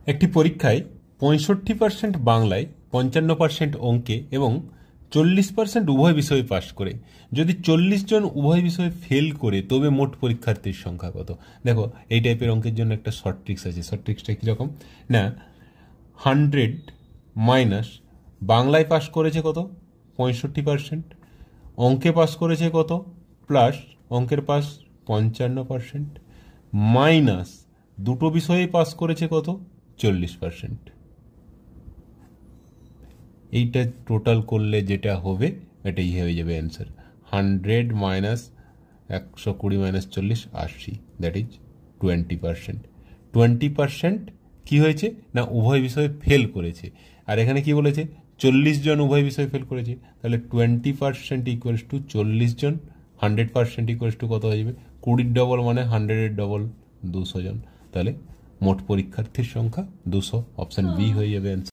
একটি পরীক্ষায় 65% বাংলায়, 55% অঙ্কে এবং 40% উভয় বিষয়ে পাশ করে যদি 40 জন উভয় বিষয়ে ফেল করে তবে মোট পরীক্ষার্থীর সংখ্যা কত? দেখো, এই টাইপের অঙ্কের জন্য একটা শর্ট ট্রিক্স আছে। শর্ট ট্রিক্সটা কীরকম না, 100 মাইনাস বাংলায় পাশ করেছে কত, 65%, অঙ্কে পাস করেছে কত, প্লাস অঙ্কের পাস 55%, মাইনাস দুটো বিষয়ে পাস করেছে কত, 40%। এইটা টোটাল করলে যেটা হবে এটাই হয়ে যাবে answer. 100 minus 120 minus 40, 80, that is 20%। 20% কি হয়েছে না, উভয় বিষয়ে ফেল করেছে। আর এখানে কি বলেছে, 40 জন উভয় বিষয়ে ফেল করেছে, তাহলে 20% ইকুয়ালস টু 40 জন, 100% ইকুয়ালস টু কত হয়ে যাবে, 20 ডবল মানে 100 ডবল, 200 জন। তাহলে মোট পরীক্ষার্থীর সংখ্যা 200, অপশন বি হয়ে যাবে অ্যান্সার।